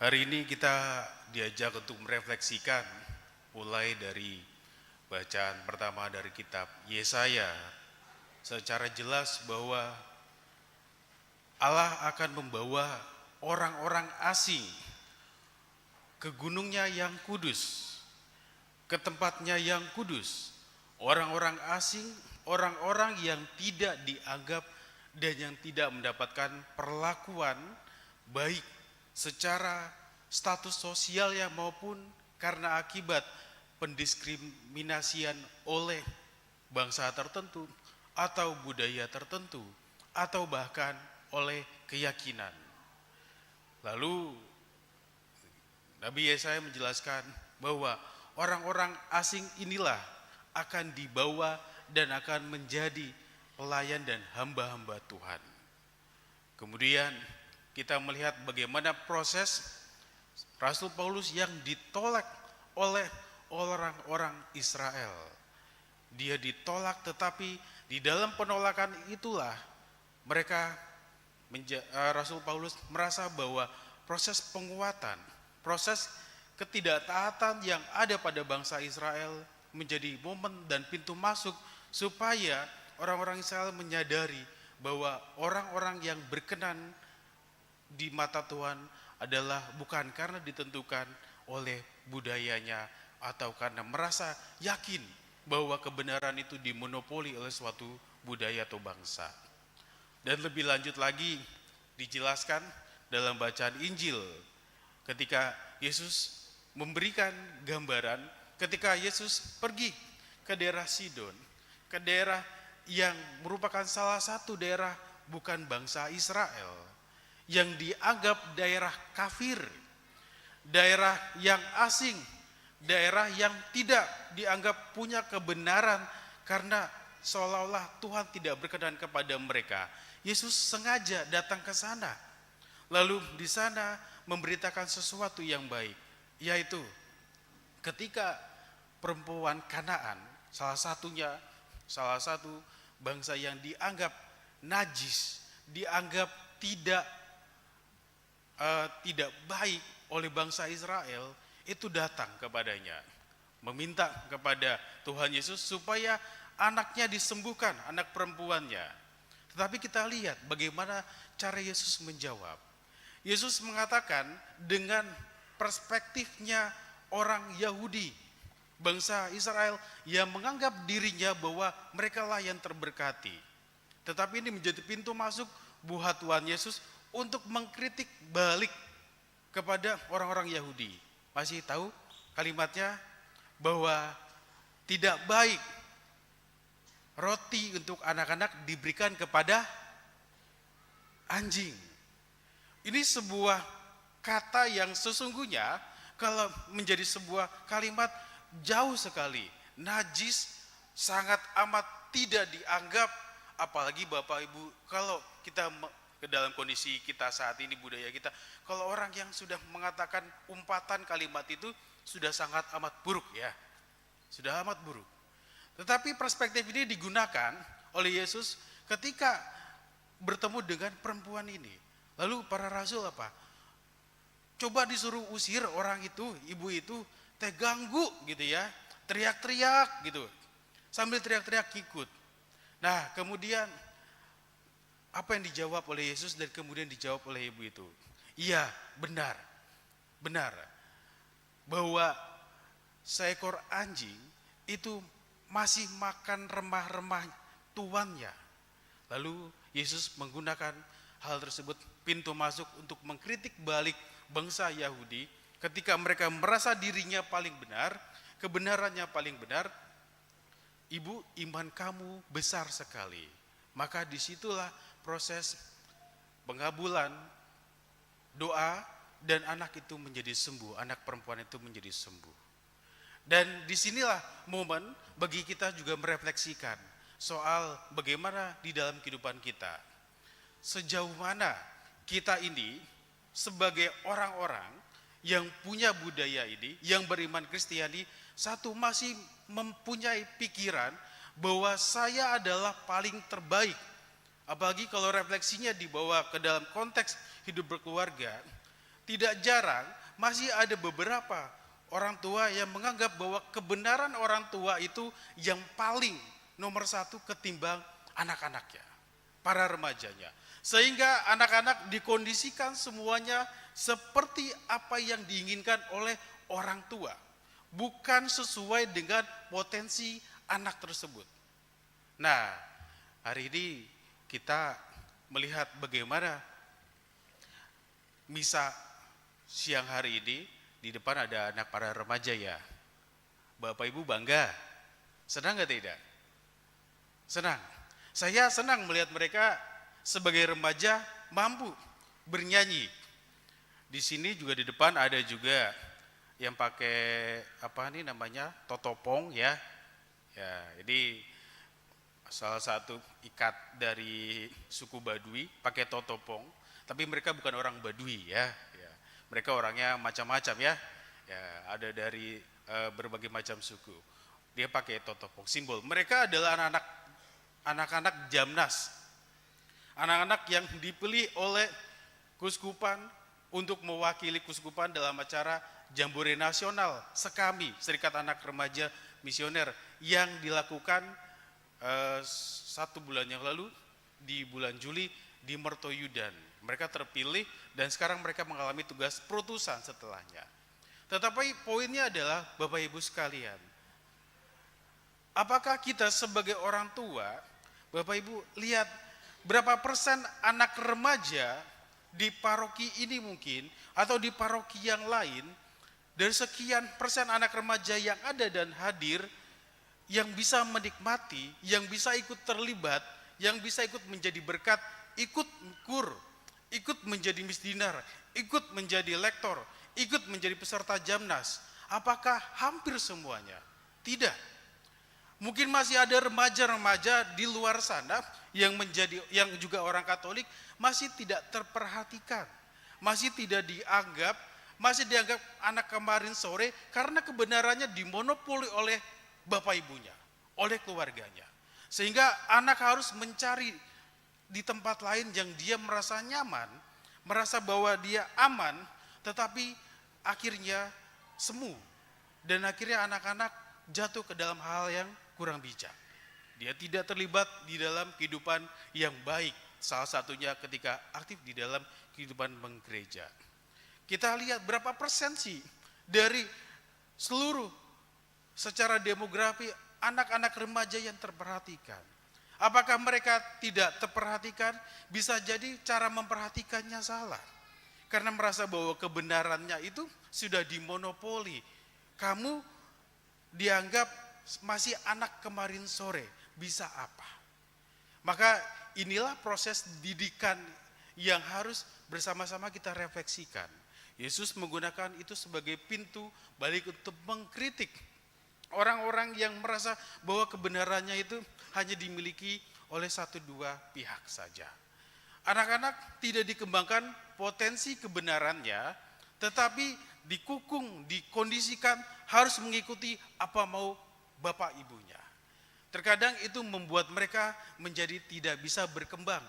Hari ini kita diajak untuk merefleksikan mulai dari bacaan pertama dari kitab Yesaya secara jelas bahwa Allah akan membawa orang-orang asing ke gunungnya yang kudus, ke tempatnya yang kudus. Orang-orang asing, orang-orang yang tidak dianggap dan yang tidak mendapatkan perlakuan baik secara status sosialnya maupun karena akibat pendiskriminasian oleh bangsa tertentu atau budaya tertentu atau bahkan oleh keyakinan. Lalu Nabi Yesaya menjelaskan bahwa orang-orang asing inilah akan dibawa dan akan menjadi pelayan dan hamba-hamba Tuhan. Kemudian kita melihat bagaimana proses Rasul Paulus yang ditolak oleh orang-orang Israel. Dia ditolak, tetapi di dalam penolakan itulah mereka Rasul Paulus merasa bahwa proses penguatan, proses ketidaktaatan yang ada pada bangsa Israel menjadi momen dan pintu masuk supaya orang-orang Israel menyadari bahwa orang-orang yang berkenan di mata Tuhan adalah bukan karena ditentukan oleh budayanya atau karena merasa yakin bahwa kebenaran itu dimonopoli oleh suatu budaya atau bangsa. Dan lebih lanjut lagi dijelaskan dalam bacaan Injil ketika Yesus memberikan gambaran ketika Yesus pergi ke daerah Sidon, ke daerah yang merupakan salah satu daerah bukan bangsa Israel, yang dianggap daerah kafir, daerah yang asing, daerah yang tidak dianggap punya kebenaran karena seolah-olah Tuhan tidak berkenan kepada mereka. Yesus sengaja datang ke sana, lalu di sana memberitakan sesuatu yang baik, yaitu ketika perempuan Kanaan, salah satu bangsa yang dianggap najis, dianggap tidak baik oleh bangsa Israel, itu datang kepadanya, meminta kepada Tuhan Yesus supaya anaknya disembuhkan, anak perempuannya. Tetapi kita lihat bagaimana cara Yesus menjawab. Yesus mengatakan dengan perspektifnya orang Yahudi, bangsa Israel yang menganggap dirinya bahwa merekalah yang terberkati. Tetapi ini menjadi pintu masuk buat Tuhan Yesus untuk mengkritik balik kepada orang-orang Yahudi. Masih tahu kalimatnya bahwa tidak baik roti untuk anak-anak diberikan kepada anjing. Ini sebuah kata yang sesungguhnya kalau menjadi sebuah kalimat jauh sekali. Najis sangat amat tidak dianggap, apalagi Bapak Ibu, kalau kita ke dalam kondisi kita saat ini, budaya kita, kalau orang yang sudah mengatakan umpatan kalimat itu sudah sangat amat buruk ya. Sudah amat buruk. Tetapi perspektif ini digunakan oleh Yesus ketika bertemu dengan perempuan ini. Lalu para rasul apa? Coba disuruh usir orang itu, ibu itu, ganggu gitu ya, teriak-teriak gitu, sambil teriak-teriak ikut. Nah kemudian apa yang dijawab oleh Yesus dan kemudian dijawab oleh ibu itu? Iya benar, bahwa seekor anjing itu masih makan remah-remah tuannya. Lalu Yesus menggunakan hal tersebut pintu masuk untuk mengkritik balik bangsa Yahudi ketika mereka merasa dirinya paling benar, kebenarannya paling benar. Ibu, iman kamu besar sekali. Maka disitulah proses pengabulan doa dan anak itu menjadi sembuh, anak perempuan itu menjadi sembuh. Dan disinilah momen bagi kita juga merefleksikan soal bagaimana di dalam kehidupan kita, sejauh mana kita ini sebagai orang-orang yang punya budaya ini, yang beriman Kristiani, satu masih mempunyai pikiran bahwa saya adalah paling terbaik. Apalagi kalau refleksinya dibawa ke dalam konteks hidup berkeluarga, tidak jarang masih ada beberapa orang tua yang menganggap bahwa kebenaran orang tua itu yang paling nomor satu ketimbang anak-anaknya, para remajanya. Sehingga anak-anak dikondisikan semuanya seperti apa yang diinginkan oleh orang tua, bukan sesuai dengan potensi anak tersebut. Nah, hari ini kita melihat bagaimana misa siang hari ini. Di depan ada anak para remaja ya. Bapak Ibu bangga. Senang gak tidak? Senang. Saya senang melihat mereka sebagai remaja mampu bernyanyi. Di sini juga di depan ada juga yang pakai apa nih namanya totopong ya. Ya, ini salah satu ikat dari suku Baduy pakai totopong. Tapi mereka bukan orang Baduy ya. Mereka orangnya macam-macam ya. Ya, ada dari berbagai macam suku. Dia pakai totopong, simbol. Mereka adalah anak-anak Jamnas. Anak-anak yang dipilih oleh Kuskupan untuk mewakili Kuskupan dalam acara Jambore Nasional Sekami, Serikat Anak Remaja Misioner yang dilakukan 1 bulan yang lalu di bulan Juli di Mertoyudan. Mereka terpilih dan sekarang mereka mengalami tugas perutusan setelahnya. Tetapi poinnya adalah Bapak Ibu sekalian, apakah kita sebagai orang tua, Bapak Ibu lihat berapa persen anak remaja di paroki ini mungkin atau di paroki yang lain, dari sekian persen anak remaja yang ada dan hadir, yang bisa menikmati, yang bisa ikut terlibat, yang bisa ikut menjadi berkat, ikut kur, ikut menjadi misdinar, ikut menjadi lektor, ikut menjadi peserta Jamnas. Apakah hampir semuanya? Tidak. Mungkin masih ada remaja-remaja di luar sana yang juga orang Katolik masih tidak terperhatikan, masih tidak dianggap, masih dianggap anak kemarin sore karena kebenarannya dimonopoli oleh bapak ibunya, oleh keluarganya. Sehingga anak harus mencari di tempat lain yang dia merasa nyaman, merasa bahwa dia aman, tetapi akhirnya semu. Dan akhirnya anak-anak jatuh ke dalam hal yang kurang bijak. Dia tidak terlibat di dalam kehidupan yang baik, salah satunya ketika aktif di dalam kehidupan menggereja. Kita lihat berapa persen sih dari seluruh secara demografi anak-anak remaja yang terperhatikan. Apakah mereka tidak terperhatikan? Bisa jadi cara memperhatikannya salah. Karena merasa bahwa kebenarannya itu sudah dimonopoli. Kamu dianggap masih anak kemarin sore, bisa apa? Maka inilah proses didikan yang harus bersama-sama kita refleksikan. Yesus menggunakan itu sebagai pintu balik untuk mengkritik orang-orang yang merasa bahwa kebenarannya itu hanya dimiliki oleh 1-2 pihak saja. Anak-anak tidak dikembangkan potensi kebenarannya, tetapi dikukung, dikondisikan harus mengikuti apa mau bapak ibunya. Terkadang itu membuat mereka menjadi tidak bisa berkembang.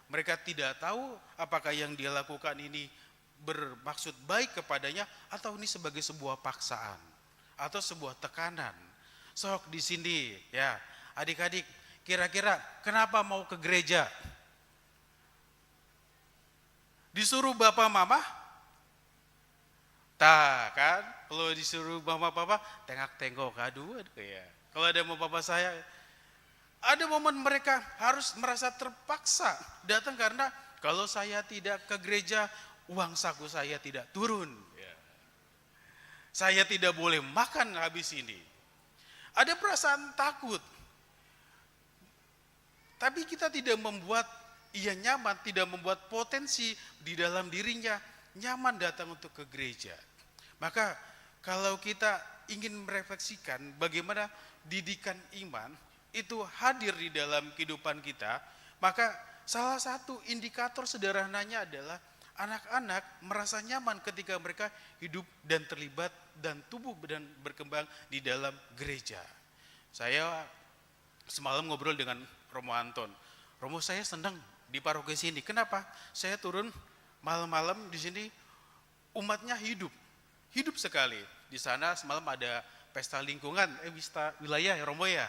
Mereka tidak tahu apakah yang dia lakukan ini bermaksud baik kepadanya atau ini sebagai sebuah paksaan atau sebuah tekanan. Sok di sini ya, adik-adik, kira-kira kenapa mau ke gereja? Disuruh bapak mama? Tak kan? Kalau disuruh mama papa, tengok-tengok, aduh ya. Kalau ada mau papa saya, ada momen mereka harus merasa terpaksa datang karena kalau saya tidak ke gereja, uang saku saya tidak turun. Ya. Saya tidak boleh makan habis ini. Ada perasaan takut. Tapi kita tidak membuat ia nyaman, tidak membuat potensi di dalam dirinya nyaman datang untuk ke gereja. Maka kalau kita ingin merefleksikan bagaimana didikan iman itu hadir di dalam kehidupan kita, maka salah satu indikator sederhananya adalah anak-anak merasa nyaman ketika mereka hidup dan terlibat dan tumbuh dan berkembang di dalam gereja. Saya semalam ngobrol dengan Romo Anton. Romo, saya senang di paroki sini. Kenapa? Saya turun malam-malam di sini umatnya hidup sekali. Di sana semalam ada pesta lingkungan, pesta wilayah ya Romo ya.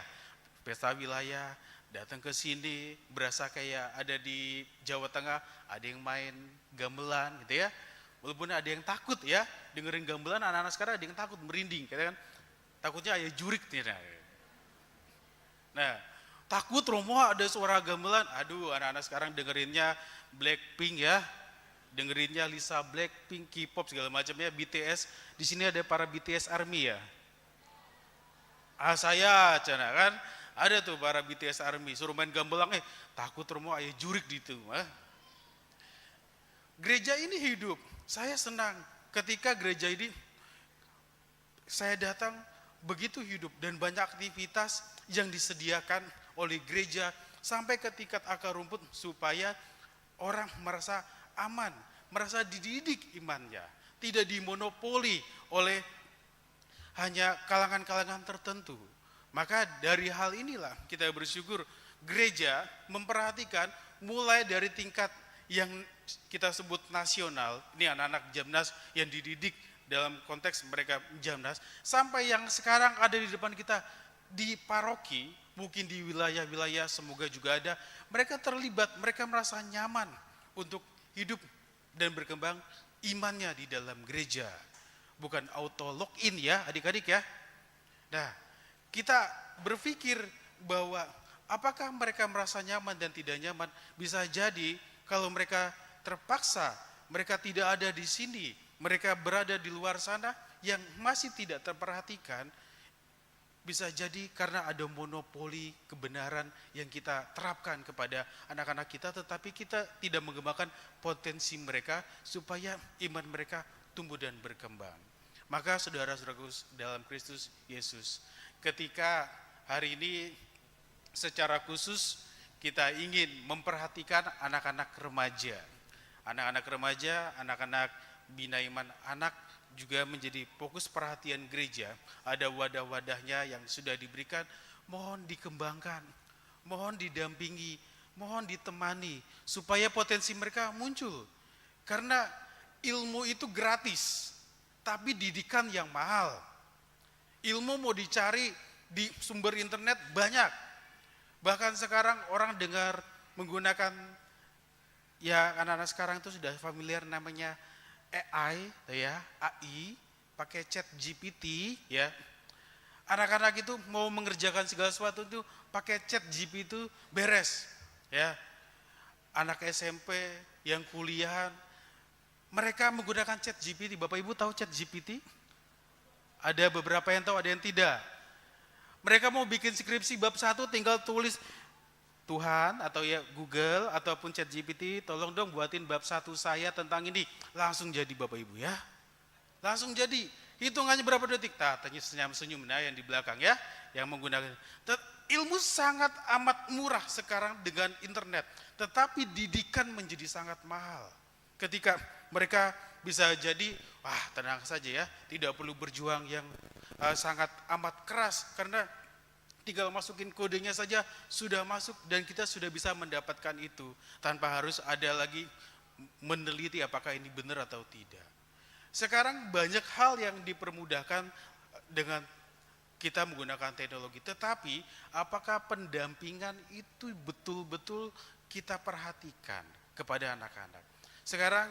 Pesta wilayah, datang ke sini berasa kayak ada di Jawa Tengah, ada yang main gamelan gitu ya. Walaupun ada yang takut ya, dengerin gamelan anak-anak sekarang ada yang takut, merinding, kan takutnya ayah jurik tidak. Nah, takut Romo ada suara gamelan, aduh anak-anak sekarang dengerinnya Blackpink ya, dengerinnya Lisa Blackpink, K-pop segala macamnya, BTS. Di sini ada para BTS Army ya. Saya cina kan, ada tuh para BTS Army, suruh main gamelan, takut Romo ayah jurik di itu. Gereja ini hidup. Saya senang ketika gereja ini saya datang begitu hidup dan banyak aktivitas yang disediakan oleh gereja sampai ke tingkat akar rumput supaya orang merasa aman, merasa dididik imannya, tidak dimonopoli oleh hanya kalangan-kalangan tertentu. Maka dari hal inilah kita bersyukur gereja memperhatikan mulai dari tingkat yang kita sebut nasional, ini anak-anak Jamnas yang dididik dalam konteks mereka Jamnas, sampai yang sekarang ada di depan kita di paroki, mungkin di wilayah-wilayah semoga juga ada, mereka terlibat, mereka merasa nyaman untuk hidup dan berkembang imannya di dalam gereja. Bukan auto login ya adik-adik ya. Nah, kita berpikir bahwa apakah mereka merasa nyaman dan tidak nyaman, bisa jadi kalau mereka terpaksa, mereka tidak ada di sini, mereka berada di luar sana yang masih tidak terperhatikan, bisa jadi karena ada monopoli kebenaran yang kita terapkan kepada anak-anak kita, tetapi kita tidak mengembangkan potensi mereka supaya iman mereka tumbuh dan berkembang. Maka saudara-saudaraku dalam Kristus Yesus, ketika hari ini secara khusus kita ingin memperhatikan anak-anak remaja. Anak-anak remaja, anak-anak bina iman anak juga menjadi fokus perhatian gereja. Ada wadah-wadahnya yang sudah diberikan, mohon dikembangkan, mohon didampingi, mohon ditemani supaya potensi mereka muncul. Karena ilmu itu gratis, tapi didikan yang mahal. Ilmu mau dicari di sumber internet banyak. Bahkan sekarang orang dengar menggunakan, ya anak-anak sekarang itu sudah familiar namanya AI, ya AI, pakai chat GPT, ya. Anak-anak itu mau mengerjakan segala sesuatu itu pakai chat GPT itu beres, ya. Anak SMP yang kuliahan, mereka menggunakan chat GPT. Bapak Ibu tahu chat GPT? Ada beberapa yang tahu, ada yang tidak. Mereka mau bikin skripsi bab 1 tinggal tulis, Tuhan atau ya Google ataupun chat GPT, tolong dong buatin bab 1 saya tentang ini. Langsung jadi Bapak Ibu ya. Langsung jadi. Hitungannya berapa detik? Tanya senyum-senyum yang di belakang ya, yang menggunakan. Ilmu sangat amat murah sekarang dengan internet, tetapi didikan menjadi sangat mahal. Ketika mereka bisa jadi, tenang saja ya, tidak perlu berjuang yang sangat amat keras, karena tinggal masukin kodenya saja sudah masuk dan kita sudah bisa mendapatkan itu tanpa harus ada lagi meneliti apakah ini benar atau tidak. Sekarang banyak hal yang dipermudahkan dengan kita menggunakan teknologi, tetapi apakah pendampingan itu betul-betul kita perhatikan kepada anak-anak? Sekarang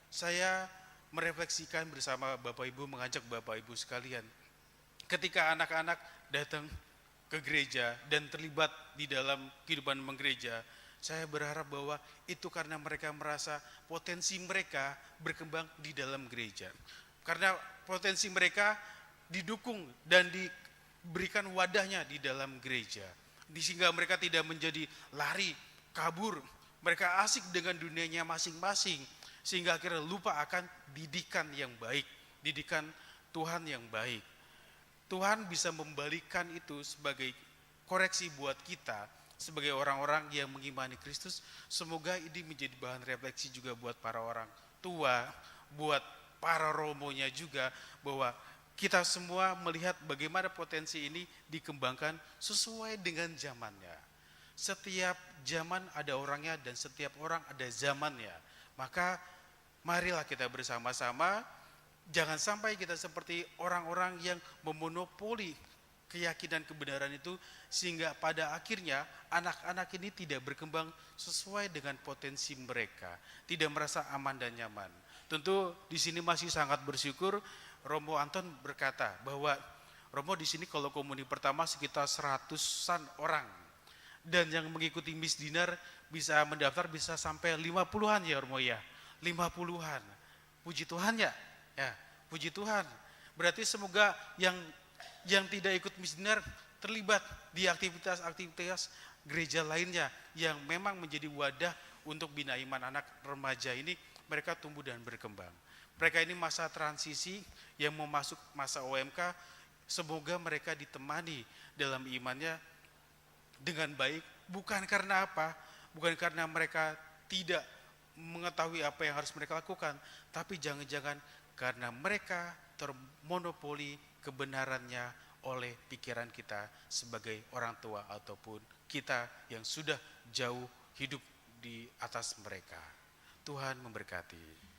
saya merefleksikan bersama Bapak Ibu, mengajak Bapak Ibu sekalian, ketika anak-anak datang ke gereja dan terlibat di dalam kehidupan menggereja, saya berharap bahwa itu karena mereka merasa potensi mereka berkembang di dalam gereja. Karena potensi mereka didukung dan diberikan wadahnya di dalam gereja. Sehingga mereka tidak menjadi lari, kabur. Mereka asik dengan dunianya masing-masing. Sehingga akhirnya lupa akan didikan yang baik. Didikan Tuhan yang baik. Tuhan bisa membalikan itu sebagai koreksi buat kita, sebagai orang-orang yang mengimani Kristus. Semoga ini menjadi bahan refleksi juga buat para orang tua, buat para romonya juga, bahwa kita semua melihat bagaimana potensi ini dikembangkan sesuai dengan zamannya. Setiap zaman ada orangnya dan setiap orang ada zamannya. Maka marilah kita bersama-sama, jangan sampai kita seperti orang-orang yang memonopoli keyakinan kebenaran itu, sehingga pada akhirnya anak-anak ini tidak berkembang sesuai dengan potensi mereka, tidak merasa aman dan nyaman. Tentu di sini masih sangat bersyukur Romo Anton berkata bahwa Romo di sini kalau komuni pertama sekitar 100-an orang, dan yang mengikuti Miss Dinar bisa mendaftar bisa sampai 50-an ya Romo ya, 50-an. Puji Tuhan ya, puji Tuhan. Berarti semoga yang tidak ikut Miss Dinar terlibat di aktivitas-aktivitas gereja lainnya yang memang menjadi wadah untuk bina iman anak remaja ini, mereka tumbuh dan berkembang. Mereka ini masa transisi yang mau masuk masa OMK, semoga mereka ditemani dalam imannya dengan baik, bukan karena apa? Bukan karena mereka tidak mengetahui apa yang harus mereka lakukan, tapi jangan-jangan karena mereka termonopoli kebenarannya oleh pikiran kita sebagai orang tua ataupun kita yang sudah jauh hidup di atas mereka. Tuhan memberkati.